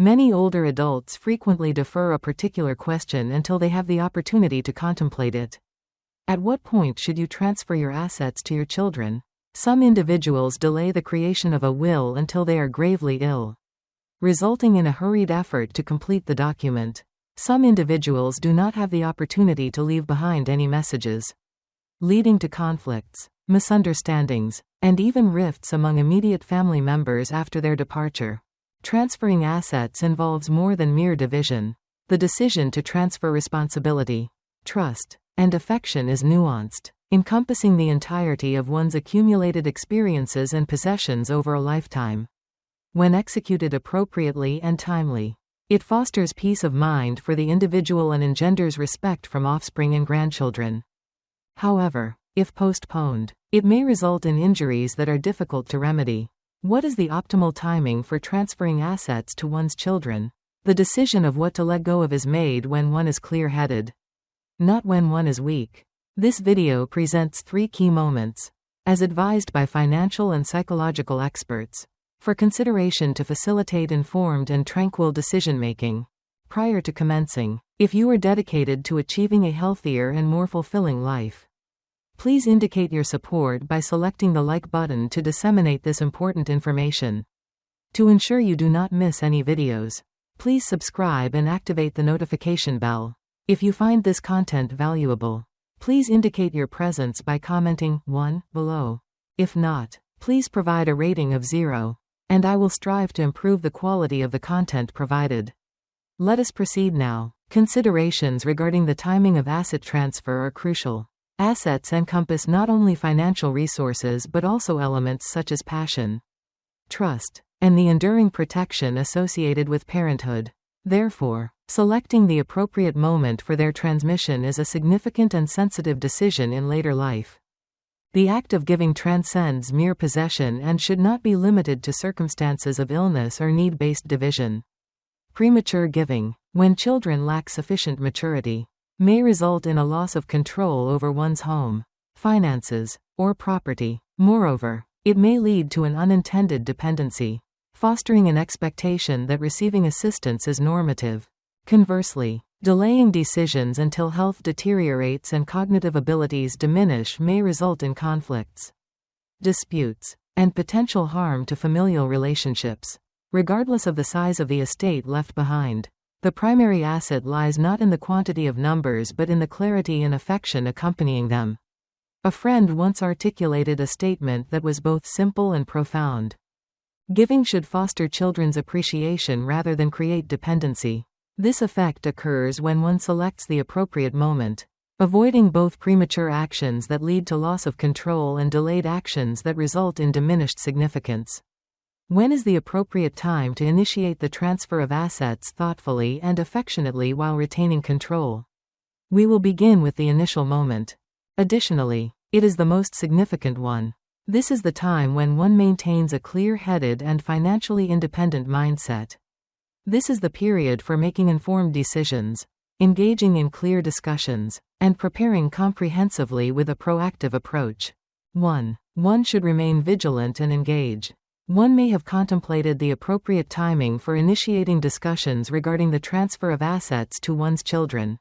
Many older adults frequently defer a particular question until they have the opportunity to contemplate it. At what point should you transfer your assets to your children? Some individuals delay the creation of a will until they are gravely ill, resulting in a hurried effort to complete the document. Some individuals do not have the opportunity to leave behind any messages, leading to conflicts, misunderstandings, and even rifts among immediate family members after their departure. Transferring assets involves more than mere division. The decision to transfer responsibility, trust, and affection is nuanced, encompassing the entirety of one's accumulated experiences and possessions over a lifetime. When executed appropriately and timely, it fosters peace of mind for the individual and engenders respect from offspring and grandchildren. However, if postponed, it may result in injuries that are difficult to remedy. What is the optimal timing for transferring assets to one's children? The decision of what to let go of is made when one is clear-headed, not when one is weak. This video presents 3 key moments, as advised by financial and psychological experts, for consideration to facilitate informed and tranquil decision-making. Prior to commencing, if you are dedicated to achieving a healthier and more fulfilling life, please indicate your support by selecting the like button to disseminate this important information. To ensure you do not miss any videos, please subscribe and activate the notification bell. If you find this content valuable, please indicate your presence by commenting 1 below. If not, please provide a rating of 0. And I will strive to improve the quality of the content provided. Let us proceed now. Considerations regarding the timing of asset transfer are crucial. Assets encompass not only financial resources but also elements such as passion, trust, and the enduring protection associated with parenthood. Therefore, selecting the appropriate moment for their transmission is a significant and sensitive decision in later life. The act of giving transcends mere possession and should not be limited to circumstances of illness or need-based division. Premature giving, when children lack sufficient maturity, may result in a loss of control over one's home, finances, or property. Moreover, it may lead to an unintended dependency, fostering an expectation that receiving assistance is normative. Conversely, delaying decisions until health deteriorates and cognitive abilities diminish may result in conflicts, disputes, and potential harm to familial relationships. Regardless of the size of the estate left behind, the primary asset lies not in the quantity of numbers but in the clarity and affection accompanying them. A friend once articulated a statement that was both simple and profound. Giving should foster children's appreciation rather than create dependency. This effect occurs when one selects the appropriate moment, avoiding both premature actions that lead to loss of control and delayed actions that result in diminished significance. When is the appropriate time to initiate the transfer of assets thoughtfully and affectionately while retaining control? We will begin with the initial moment. Additionally, it is the most significant one. This is the time when one maintains a clear-headed and financially independent mindset. This is the period for making informed decisions, engaging in clear discussions, and preparing comprehensively with a proactive approach. 1. One should remain vigilant and engaged. One may have contemplated the appropriate timing for initiating discussions regarding the transfer of assets to one's children.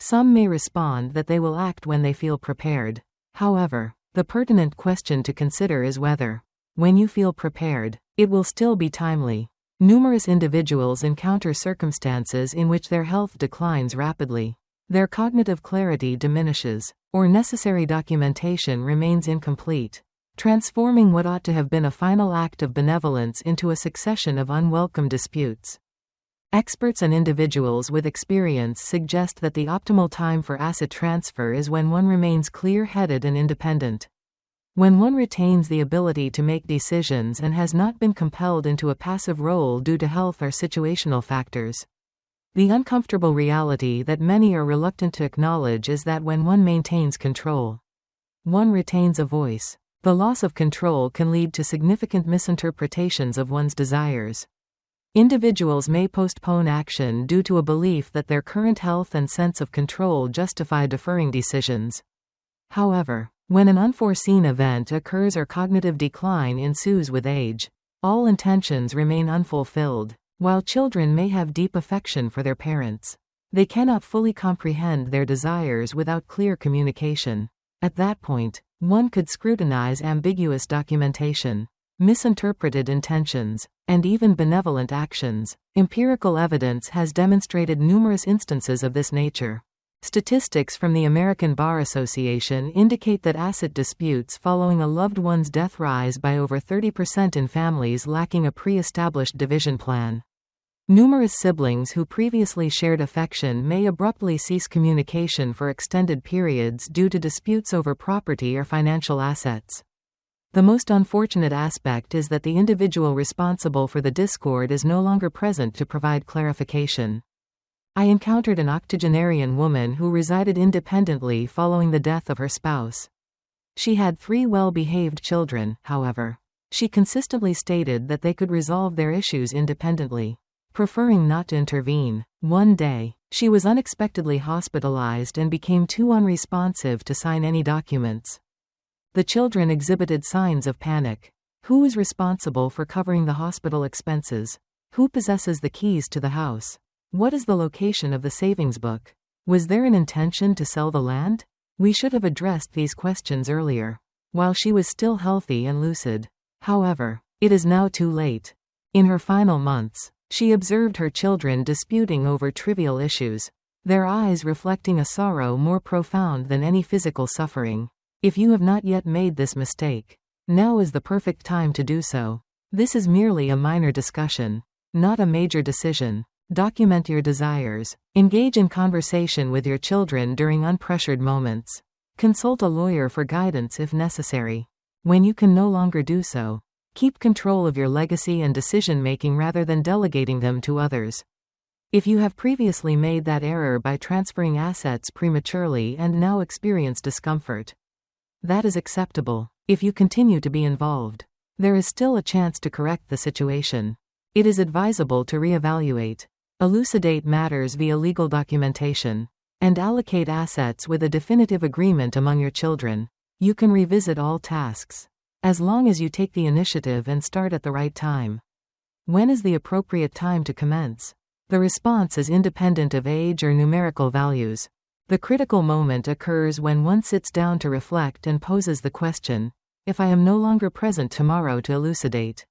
Some may respond that they will act when they feel prepared. However, the pertinent question to consider is whether, when you feel prepared, it will still be timely. Numerous individuals encounter circumstances in which their health declines rapidly, their cognitive clarity diminishes, or necessary documentation remains incomplete, transforming what ought to have been a final act of benevolence into a succession of unwelcome disputes. Experts and individuals with experience suggest that the optimal time for asset transfer is when one remains clear-headed and independent. When one retains the ability to make decisions and has not been compelled into a passive role due to health or situational factors. The uncomfortable reality that many are reluctant to acknowledge is that when one maintains control, one retains a voice. The loss of control can lead to significant misinterpretations of one's desires. Individuals may postpone action due to a belief that their current health and sense of control justify deferring decisions. However, when an unforeseen event occurs or cognitive decline ensues with age, all intentions remain unfulfilled. While children may have deep affection for their parents, they cannot fully comprehend their desires without clear communication. At that point, one could scrutinize ambiguous documentation, misinterpreted intentions, and even benevolent actions. Empirical evidence has demonstrated numerous instances of this nature. Statistics from the American Bar Association indicate that asset disputes following a loved one's death rise by over 30% in families lacking a pre-established division plan. Numerous siblings who previously shared affection may abruptly cease communication for extended periods due to disputes over property or financial assets. The most unfortunate aspect is that the individual responsible for the discord is no longer present to provide clarification. I encountered an octogenarian woman who resided independently following the death of her spouse. She had 3 well-behaved children, however. She consistently stated that they could resolve their issues independently, preferring not to intervene. One day, she was unexpectedly hospitalized and became too unresponsive to sign any documents. The children exhibited signs of panic. Who is responsible for covering the hospital expenses? Who possesses the keys to the house? What is the location of the savings book? Was there an intention to sell the land? We should have addressed these questions earlier, while she was still healthy and lucid. However, it is now too late. In her final months, she observed her children disputing over trivial issues, their eyes reflecting a sorrow more profound than any physical suffering. If you have not yet made this mistake, now is the perfect time to do so. This is merely a minor discussion, not a major decision. Document your desires. Engage in conversation with your children during unpressured moments. Consult a lawyer for guidance if necessary. When you can no longer do so, keep control of your legacy and decision-making rather than delegating them to others. If you have previously made that error by transferring assets prematurely and now experience discomfort, that is acceptable. If you continue to be involved, there is still a chance to correct the situation. It is advisable to reevaluate, elucidate matters via legal documentation, and allocate assets with a definitive agreement among your children. You can revisit all tasks, as long as you take the initiative and start at the right time. When is the appropriate time to commence? The response is independent of age or numerical values. The critical moment occurs when one sits down to reflect and poses the question, if I am no longer present tomorrow to elucidate,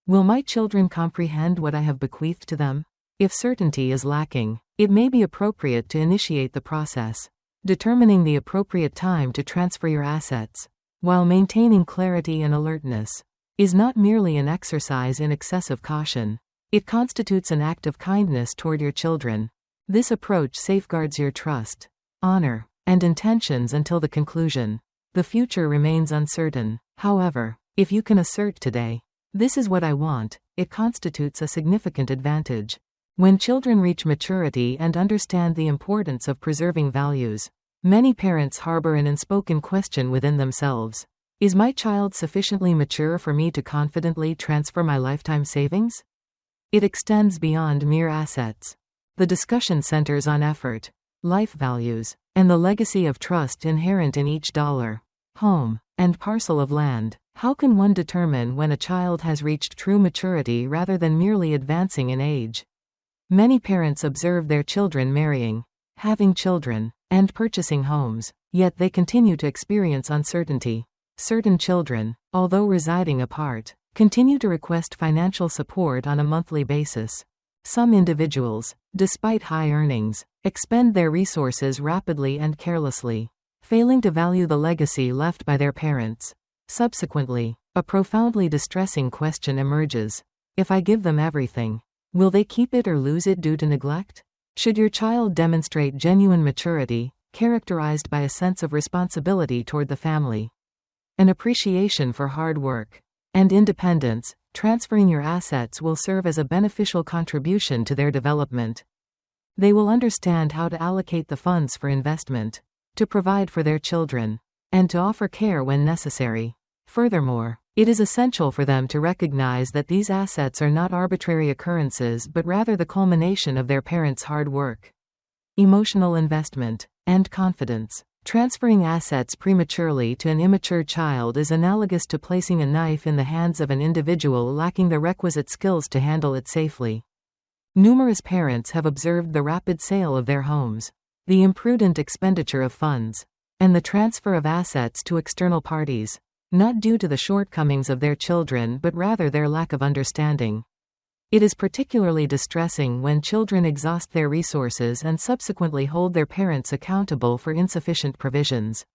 will my children comprehend what I have bequeathed to them? If certainty is lacking, it may be appropriate to initiate the process. Determining the appropriate time to transfer your assets, while maintaining clarity and alertness, is not merely an exercise in excessive caution. It constitutes an act of kindness toward your children. This approach safeguards your trust, honor, and intentions until the conclusion. The future remains uncertain. However, if you can assert today, this is what I want, it constitutes a significant advantage. When children reach maturity and understand the importance of preserving values, many parents harbor an unspoken question within themselves. Is my child sufficiently mature for me to confidently transfer my lifetime savings? It extends beyond mere assets. The discussion centers on effort, life values, and the legacy of trust inherent in each dollar, home, and parcel of land. How can one determine when a child has reached true maturity rather than merely advancing in age? Many parents observe their children marrying, having children, and purchasing homes, yet they continue to experience uncertainty. Certain children, although residing apart, continue to request financial support on a monthly basis. Some individuals, despite high earnings, expend their resources rapidly and carelessly, failing to value the legacy left by their parents. Subsequently, a profoundly distressing question emerges. If I give them everything, will they keep it or lose it due to neglect? Should your child demonstrate genuine maturity, characterized by a sense of responsibility toward the family, an appreciation for hard work, and independence, transferring your assets will serve as a beneficial contribution to their development. They will understand how to allocate the funds for investment, to provide for their children, and to offer care when necessary. Furthermore, it is essential for them to recognize that these assets are not arbitrary occurrences but rather the culmination of their parents' hard work, emotional investment, and confidence. Transferring assets prematurely to an immature child is analogous to placing a knife in the hands of an individual lacking the requisite skills to handle it safely. Numerous parents have observed the rapid sale of their homes, the imprudent expenditure of funds, and the transfer of assets to external parties, not due to the shortcomings of their children but rather their lack of understanding. It is particularly distressing when children exhaust their resources and subsequently hold their parents accountable for insufficient provisions.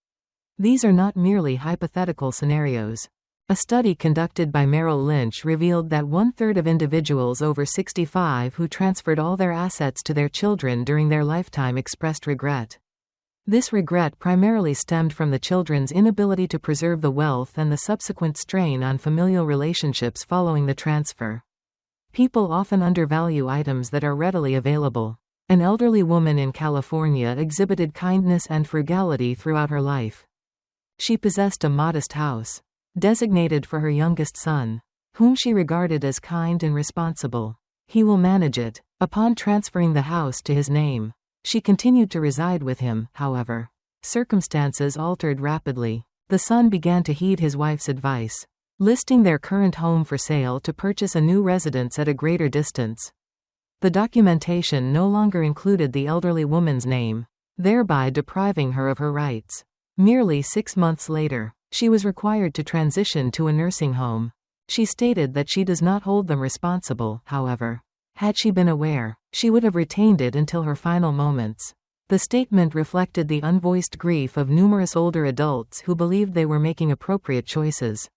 These are not merely hypothetical scenarios. A study conducted by Merrill Lynch revealed that 1/3 of individuals over 65 who transferred all their assets to their children during their lifetime expressed regret. This regret primarily stemmed from the children's inability to preserve the wealth and the subsequent strain on familial relationships following the transfer. People often undervalue items that are readily available. An elderly woman in California exhibited kindness and frugality throughout her life. She possessed a modest house, designated for her youngest son, whom she regarded as kind and responsible. He will manage it. Upon transferring the house to his name, she continued to reside with him, however. Circumstances altered rapidly. The son began to heed his wife's advice, listing their current home for sale to purchase a new residence at a greater distance. The documentation no longer included the elderly woman's name, thereby depriving her of her rights. Merely 6 months later, she was required to transition to a nursing home. She stated that she does not hold them responsible, however. Had she been aware, she would have retained it until her final moments. The statement reflected the unvoiced grief of numerous older adults who believed they were making appropriate choices.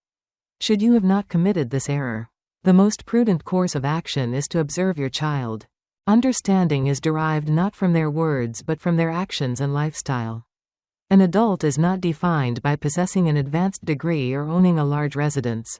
Should you have not committed this error, the most prudent course of action is to observe your child. Understanding is derived not from their words but from their actions and lifestyle. An adult is not defined by possessing an advanced degree or owning a large residence.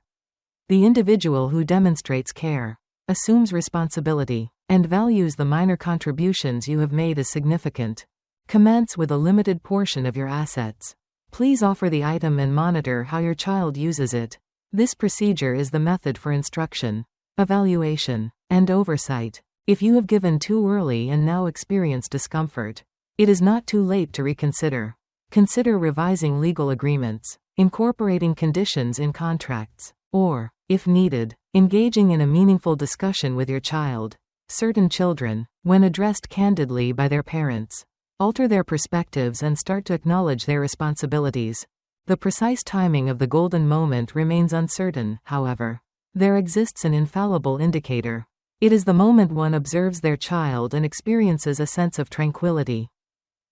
The individual who demonstrates care, assumes responsibility, and values the minor contributions you have made as significant. Commence with a limited portion of your assets. Please offer the item and monitor how your child uses it. This procedure is the method for instruction, evaluation, and oversight. If you have given too early and now experience discomfort, it is not too late to reconsider. Consider revising legal agreements, incorporating conditions in contracts, or, if needed, engaging in a meaningful discussion with your child. Certain children, when addressed candidly by their parents, alter their perspectives and start to acknowledge their responsibilities. The precise timing of the golden moment remains uncertain, however. There exists an infallible indicator. It is the moment one observes their child and experiences a sense of tranquility.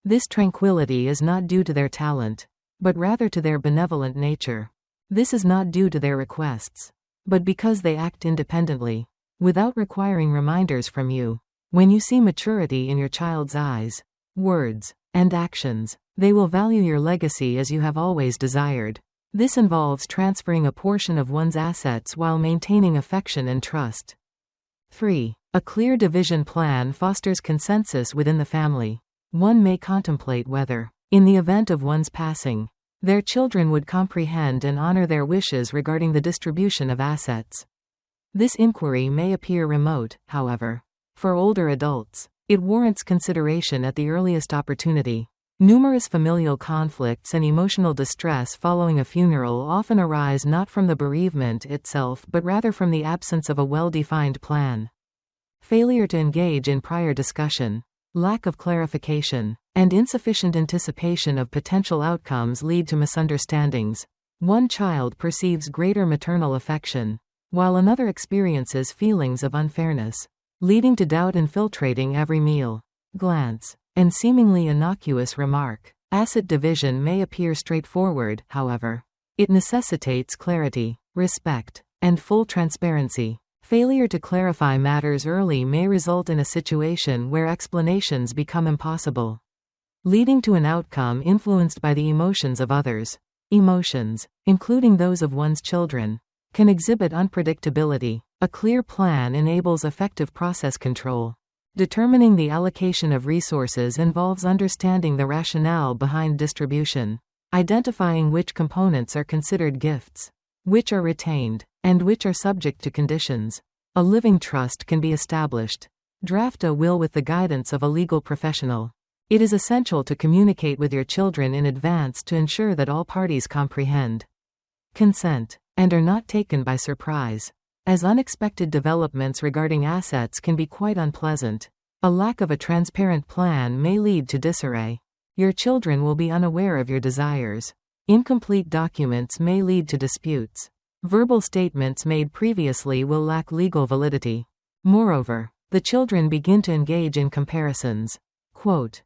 This tranquility is not due to their talent, but rather to their benevolent nature. This is not due to their requests, but because they act independently, without requiring reminders from you. When you see maturity in your child's eyes, words, and actions, they will value your legacy as you have always desired. This involves transferring a portion of one's assets while maintaining affection and trust. 3. A clear division plan fosters consensus within the family. One may contemplate whether, in the event of one's passing, their children would comprehend and honor their wishes regarding the distribution of assets. This inquiry may appear remote, however. For older adults, it warrants consideration at the earliest opportunity. Numerous familial conflicts and emotional distress following a funeral often arise not from the bereavement itself but rather from the absence of a well-defined plan. Failure to engage in prior discussion, lack of clarification, and insufficient anticipation of potential outcomes lead to misunderstandings. One child perceives greater maternal affection, while another experiences feelings of unfairness, leading to doubt infiltrating every meal, glance, and seemingly innocuous remark. Asset division may appear straightforward, however. It necessitates clarity, respect, and full transparency. Failure to clarify matters early may result in a situation where explanations become impossible, leading to an outcome influenced by the emotions of others. Emotions, including those of one's children, can exhibit unpredictability. A clear plan enables effective process control. Determining the allocation of resources involves understanding the rationale behind distribution, identifying which components are considered gifts, which are retained, and which are subject to conditions. A living trust can be established. Draft a will with the guidance of a legal professional. It is essential to communicate with your children in advance to ensure that all parties comprehend, consent, and are not taken by surprise. as unexpected developments regarding assets can be quite unpleasant. A lack of a transparent plan may lead to disarray. Your children will be unaware of your desires. Incomplete documents may lead to disputes. Verbal statements made previously will lack legal validity. Moreover, the children begin to engage in comparisons. Quote,